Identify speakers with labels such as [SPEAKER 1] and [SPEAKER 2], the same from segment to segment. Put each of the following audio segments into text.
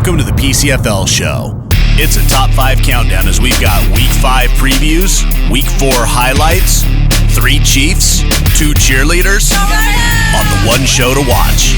[SPEAKER 1] Welcome to the PCFL Show. It's a top 5 countdown as we've got Week 5 previews, Week 4 highlights, 3 Chiefs, 2 cheerleaders, on the one show to watch.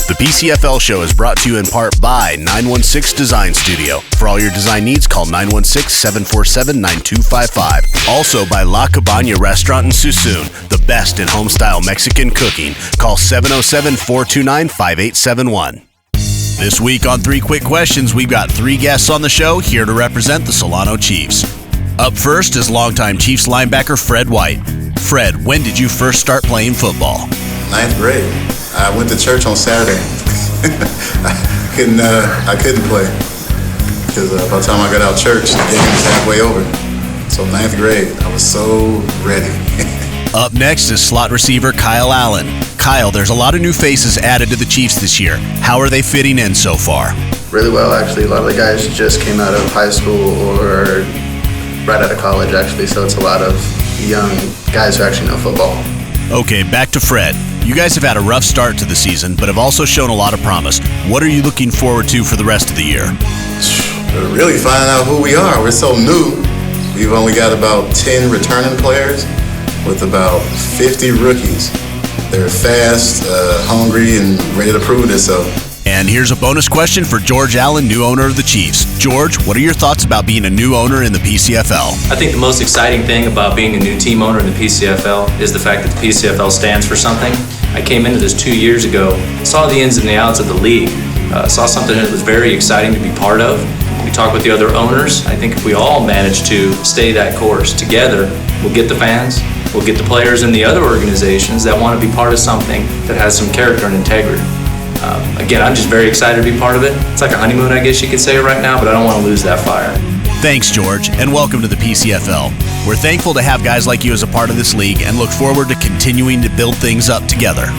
[SPEAKER 1] The PCFL Show is brought to you in part by 916 Design Studio. For all your design needs, call 916-747-9255. Also by La Cabana Restaurant in Suisun, the best in home-style Mexican cooking. Call 707-429-5871. This week on 3 Quick Questions, we've got 3 guests on the show here to represent the Solano Chiefs. Up first is longtime Chiefs linebacker Fred White. Fred, when did you first start playing football?
[SPEAKER 2] 9th grade. I went to church on Saturday. I couldn't play because by the time I got out of church, the game was halfway over. So 9th grade, I was so ready.
[SPEAKER 1] Up next is slot receiver Kyle Allen. Kyle, there's a lot of new faces added to the Chiefs this year. How are they fitting in so far?
[SPEAKER 3] Really well, actually. A lot of the guys just came out of high school or right out of college, actually. So it's a lot of young guys who actually know football.
[SPEAKER 1] Okay, back to Fred. You guys have had a rough start to the season, but have also shown a lot of promise. What are you looking forward to for the rest of the year?
[SPEAKER 2] We're really finding out who we are. We're so new. We've only got about 10 returning players with about 50 rookies. They're fast, hungry, and ready to prove themselves.
[SPEAKER 1] And here's a bonus question for George Allen, new owner of the Chiefs. George, what are your thoughts about being a new owner in the PCFL?
[SPEAKER 4] I think the most exciting thing about being a new team owner in the PCFL is the fact that the PCFL stands for something. I came into this 2 years ago, saw the ins and the outs of the league, saw something that was very exciting to be part of. We talked with the other owners. I think if we all manage to stay that course together, we'll get the fans, we'll get the players in the other organizations that want to be part of something that has some character and integrity. Again, I'm just very excited to be part of it. It's like a honeymoon, I guess you could say right now, but I don't want to lose that fire.
[SPEAKER 1] Thanks, George, and welcome to the PCFL. We're thankful to have guys like you as a part of this league and look forward to continuing to build things up together.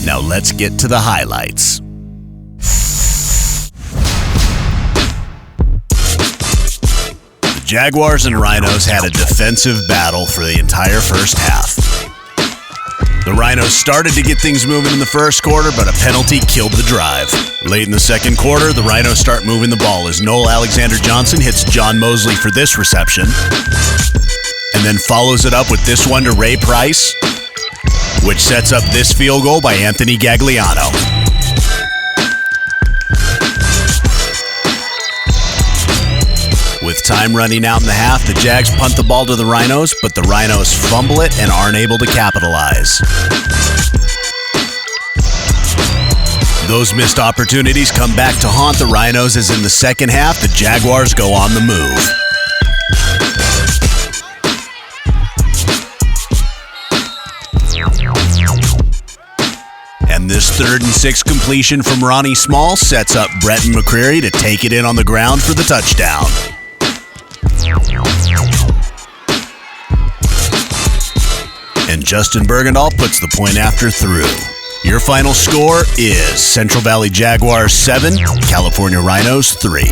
[SPEAKER 1] Now let's get to the highlights. The Jaguars and Rhinos had a defensive battle for the entire first half. The Rhinos started to get things moving in the first quarter, but a penalty killed the drive. Late in the second quarter, the Rhinos start moving the ball as Noel Alexander-Johnson hits John Mosley for this reception, and then follows it up with this one to Ray Price, which sets up this field goal by Anthony Gagliano. With time running out in the half, the Jags punt the ball to the Rhinos, but the Rhinos fumble it and aren't able to capitalize. Those missed opportunities come back to haunt the Rhinos as in the second half, the Jaguars go on the move. And this 3rd and 6 completion from Ronnie Small sets up Bretton McCreary to take it in on the ground for the touchdown. And Justin Bergendahl puts the point after through. Your final score is Central Valley Jaguars 7, California Rhinos 3.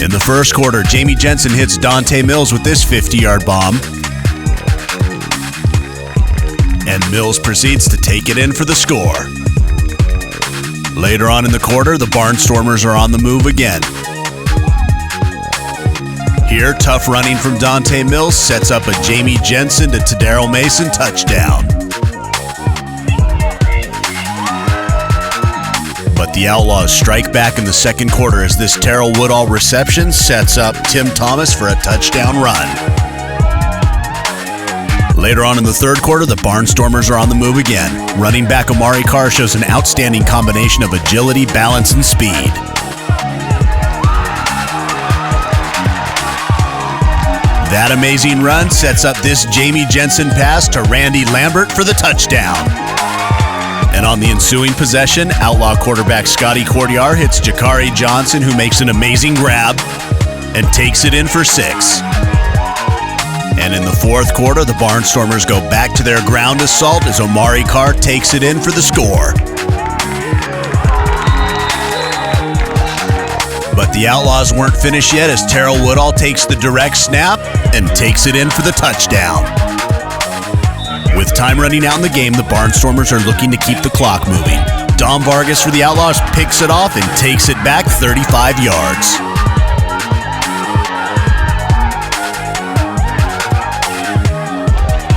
[SPEAKER 1] In the first quarter, Jamie Jensen hits Dante Mills with this 50-yard bomb. And Mills proceeds to take it in for the score. Later on in the quarter, the Barnstormers are on the move again. Here, tough running from Dante Mills sets up a Jamie Jensen to Tadaro Mason touchdown. But the Outlaws strike back in the second quarter as this Terrell Woodall reception sets up Tim Thomas for a touchdown run. Later on in the third quarter, the Barnstormers are on the move again. Running back Amari Carr shows an outstanding combination of agility, balance, and speed. That amazing run sets up this Jamie Jensen pass to Randy Lambert for the touchdown. And on the ensuing possession, Outlaw quarterback Scotty Cordiar hits Jakari Johnson, who makes an amazing grab and takes it in for 6. And in the fourth quarter, the Barnstormers go back to their ground assault as Omari Carr takes it in for the score. But the Outlaws weren't finished yet as Terrell Woodall takes the direct snap and takes it in for the touchdown. With time running out in the game, the Barnstormers are looking to keep the clock moving. Dom Vargas for the Outlaws picks it off and takes it back 35 yards.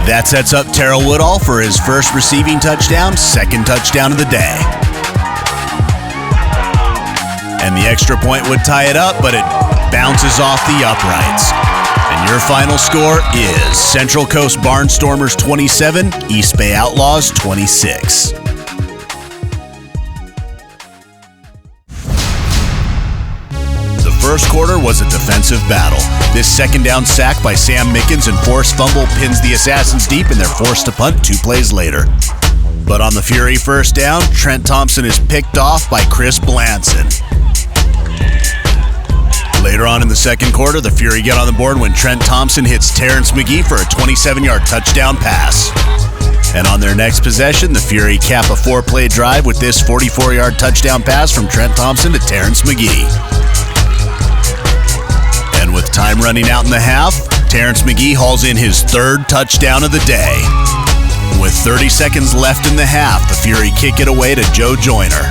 [SPEAKER 1] That sets up Terrell Woodall for his first receiving touchdown, second touchdown of the day. And the extra point would tie it up, but it bounces off the uprights. And your final score is Central Coast Barnstormers 27, East Bay Outlaws 26. The first quarter was a defensive battle. This second down sack by Sam Mickens and forced fumble pins the Assassins deep, and they're forced to punt 2 plays later. But on the Fury first down, Trent Thompson is picked off by Chris Blanson. Later on in the second quarter, the Fury get on the board when Trent Thompson hits Terrence McGee for a 27-yard touchdown pass. And on their next possession, the Fury cap a 4-play drive with this 44-yard touchdown pass from Trent Thompson to Terrence McGee. And with time running out in the half, Terrence McGee hauls in his 3rd touchdown of the day. With 30 seconds left in the half, the Fury kick it away to Joe Joyner,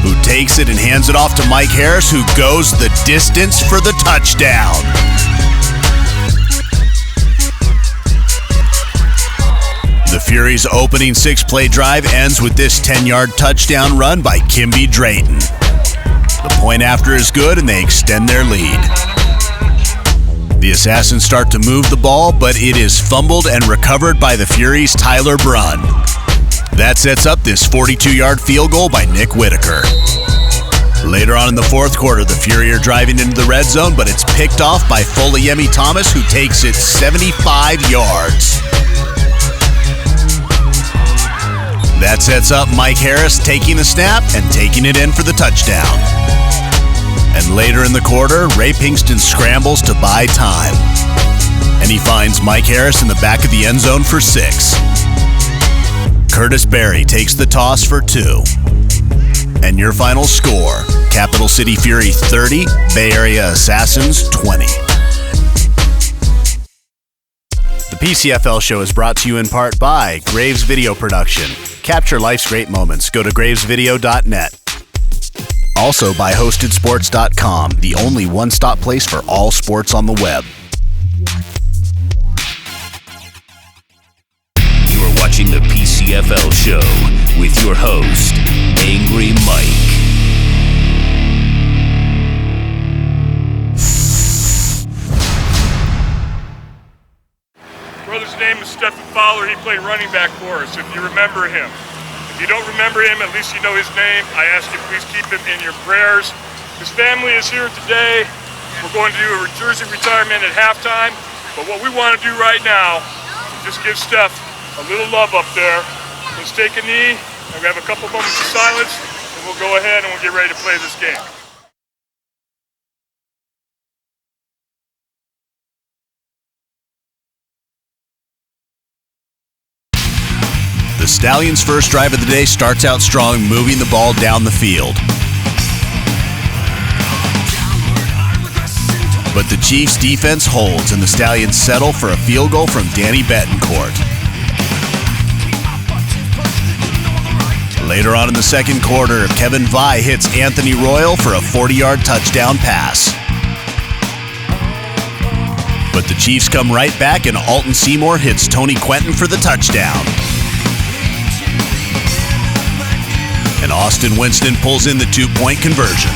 [SPEAKER 1] who takes it and hands it off to Mike Harris, who goes the distance for the touchdown. The Fury's opening 6-play drive ends with this 10-yard touchdown run by Kimby Drayton. The point after is good, and they extend their lead. The Assassins start to move the ball, but it is fumbled and recovered by the Fury's Tyler Brunn. That sets up this 42-yard field goal by Nick Whitaker. Later on in the fourth quarter, the Fury are driving into the red zone, but it's picked off by Foleyemi Thomas, who takes it 75 yards. That sets up Mike Harris taking the snap and taking it in for the touchdown. And later in the quarter, Ray Pinkston scrambles to buy time. And he finds Mike Harris in the back of the end zone for 6. Curtis Berry takes the toss for 2. And your final score, Capital City Fury 30, Bay Area Assassins 20. The PCFL Show is brought to you in part by Graves Video Production. Capture life's great moments. Go to gravesvideo.net. Also by HostedSports.com, the only one-stop place for all sports on the web.
[SPEAKER 5] You are watching the PCFL Show with your host, Angry Mike.
[SPEAKER 6] Brother's name is Stephen Fowler. He played running back for us, if you remember him. If you don't remember him, at least you know his name. I ask you please keep him in your prayers. His family is here today. We're going to do a jersey retirement at halftime, but what we want to do right now is just give Steph a little love up there. Let's take a knee, and we have a couple moments of silence, and we'll go ahead and we'll get ready to play this game.
[SPEAKER 1] The Stallions' first drive of the day starts out strong, moving the ball down the field. But the Chiefs' defense holds, and the Stallions settle for a field goal from Danny Betancourt. Later on in the second quarter, Kevin Vi hits Anthony Royal for a 40-yard touchdown pass. But the Chiefs come right back, and Alton Seymour hits Tony Quentin for the touchdown. And Austin Winston pulls in the 2-point conversion.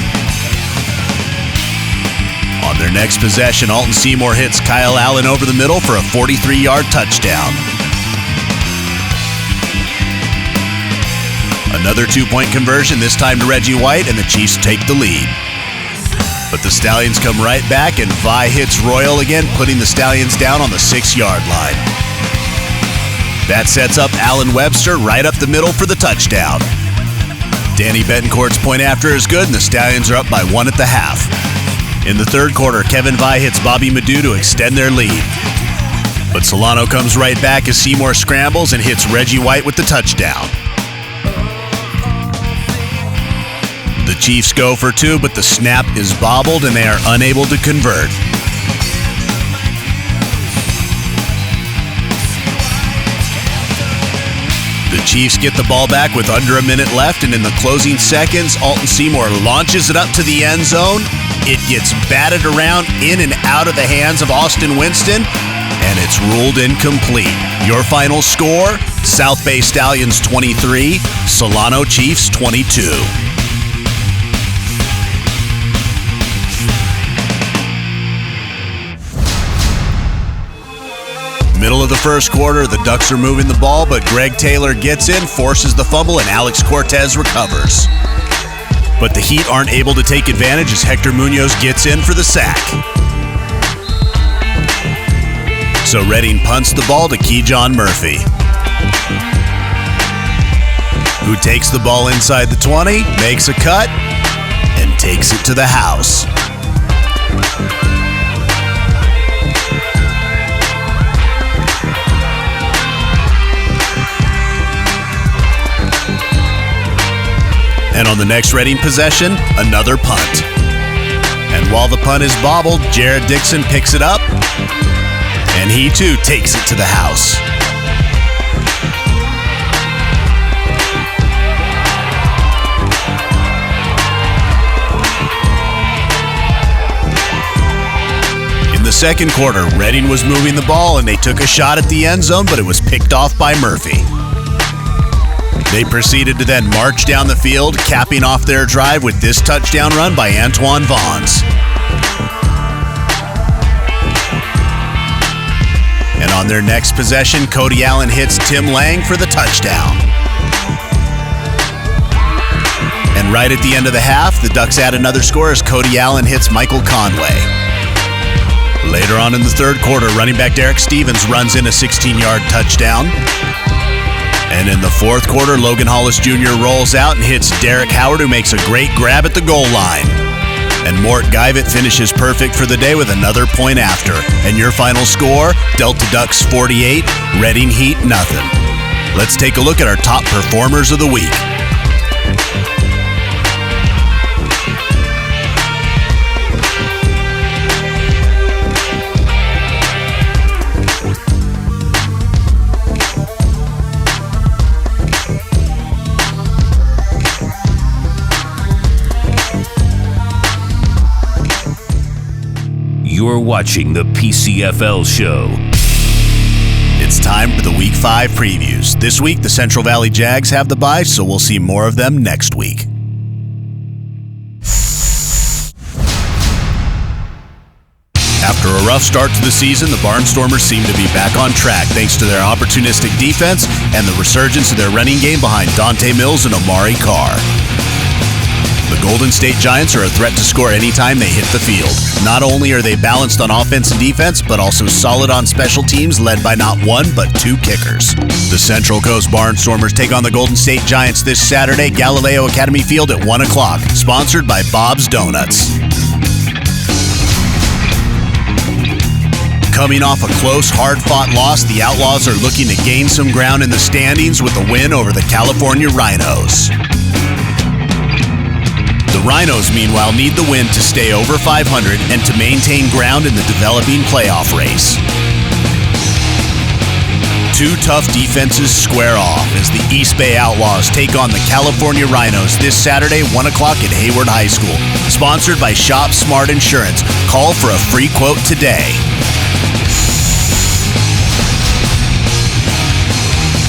[SPEAKER 1] On their next possession, Alton Seymour hits Kyle Allen over the middle for a 43-yard touchdown. Another 2-point conversion, this time to Reggie White, and the Chiefs take the lead. But the Stallions come right back, and Vi hits Royal again, putting the Stallions down on the 6-yard line. That sets up Allen Webster right up the middle for the touchdown. Danny Betancourt's point after is good, and the Stallions are up by 1 at the half. In the third quarter, Kevin Vai hits Bobby Madu to extend their lead. But Solano comes right back as Seymour scrambles and hits Reggie White with the touchdown. The Chiefs go for two, but the snap is bobbled and they are unable to convert. The Chiefs get the ball back with under a minute left, and in the closing seconds, Alton Seymour launches it up to the end zone. It gets batted around in and out of the hands of Austin Winston, and it's ruled incomplete. Your final score, South Bay Stallions 23, Solano Chiefs 22. Middle of the first quarter, the Ducks are moving the ball, but Greg Taylor gets in, forces the fumble, and Alex Cortez recovers. But the Heat aren't able to take advantage as Hector Munoz gets in for the sack. So Redding punts the ball to Keyjon Murphy, who takes the ball inside the 20, makes a cut, and takes it to the house. And on the next Redding possession, another punt. And while the punt is bobbled, Jared Dixon picks it up, and he too takes it to the house. In the second quarter, Redding was moving the ball and they took a shot at the end zone, but it was picked off by Murphy. They proceeded to then march down the field, capping off their drive with this touchdown run by Antoine Vaughns. And on their next possession, Cody Allen hits Tim Lang for the touchdown. And right at the end of the half, the Ducks add another score as Cody Allen hits Michael Conway. Later on in the third quarter, running back Derek Stevens runs in a 16-yard touchdown. And in the fourth quarter, Logan Hollis Jr. rolls out and hits Derek Howard, who makes a great grab at the goal line. And Mort Guyvet finishes perfect for the day with another point after. And your final score, Delta Ducks 48, Redding Heat nothing. Let's take a look at our top performers of the week.
[SPEAKER 5] You're watching the PCFL Show.
[SPEAKER 1] It's time for the Week 5 previews. This week, the Central Valley Jags have the bye, so we'll see more of them next week. After a rough start to the season, the Barnstormers seem to be back on track thanks to their opportunistic defense and the resurgence of their running game behind Dante Mills and Omari Carr. The Golden State Giants are a threat to score anytime they hit the field. Not only are they balanced on offense and defense, but also solid on special teams led by not one, but two kickers. The Central Coast Barnstormers take on the Golden State Giants this Saturday, Galileo Academy Field at 1 o'clock, sponsored by Bob's Donuts. Coming off a close, hard-fought loss, the Outlaws are looking to gain some ground in the standings with a win over the California Rhinos. The Rhinos, meanwhile, need the win to stay over 500 and to maintain ground in the developing playoff race. Two tough defenses square off as the East Bay Outlaws take on the California Rhinos this Saturday, 1 o'clock at Hayward High School. Sponsored by Shop Smart Insurance. Call for a free quote today.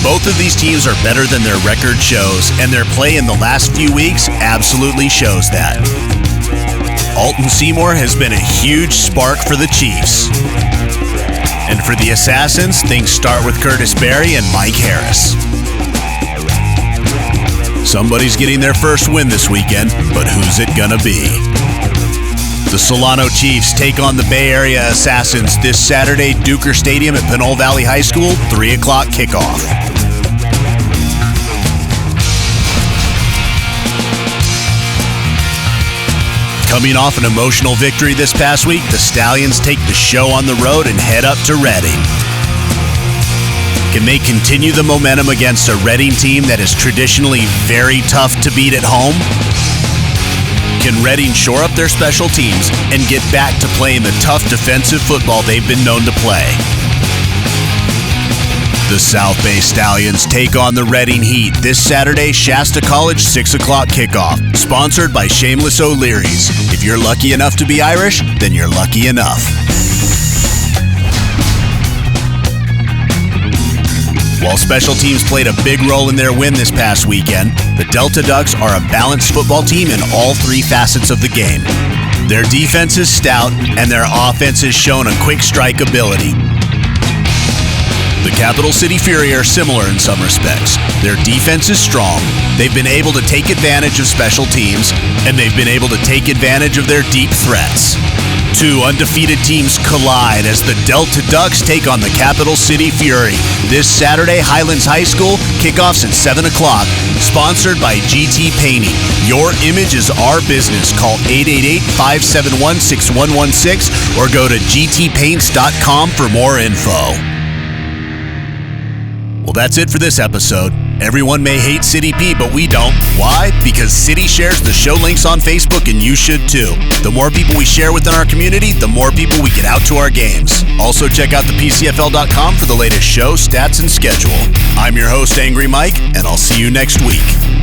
[SPEAKER 1] Both of these teams are better than their record shows, and their play in the last few weeks absolutely shows that. Alton Seymour has been a huge spark for the Chiefs. And for the Assassins, things start with Curtis Berry and Mike Harris. Somebody's getting their first win this weekend, but who's it gonna be? The Solano Chiefs take on the Bay Area Assassins this Saturday, Duker Stadium at Pinole Valley High School, 3 o'clock kickoff. Coming off an emotional victory this past week, the Stallions take the show on the road and head up to Reading. Can they continue the momentum against a Reading team that is traditionally very tough to beat at home? Can Reading shore up their special teams and get back to playing the tough defensive football they've been known to play? The South Bay Stallions take on the Reading Heat this Saturday, Shasta College, 6 o'clock kickoff, sponsored by Shameless O'Leary's. If you're lucky enough to be Irish, then you're lucky enough. While special teams played a big role in their win this past weekend, the Delta Ducks are a balanced football team in all three facets of the game. Their defense is stout, and their offense has shown a quick strike ability. The Capital City Fury are similar in some respects. Their defense is strong, they've been able to take advantage of special teams, and they've been able to take advantage of their deep threats. Two undefeated teams collide as the Delta Ducks take on the Capital City Fury. This Saturday, Highlands High School, kickoffs at 7 o'clock, sponsored by GT Painting. Your image is our business. Call 888-571-6116 or go to gtpaints.com for more info. Well, that's it for this episode. Everyone may hate City P, but we don't. Why? Because City shares the show links on Facebook, and you should too. The more people we share within our community, the more people we get out to our games. Also, check out the PCFL.com for the latest show, stats, and schedule. I'm your host, Angry Mike, and I'll see you next week.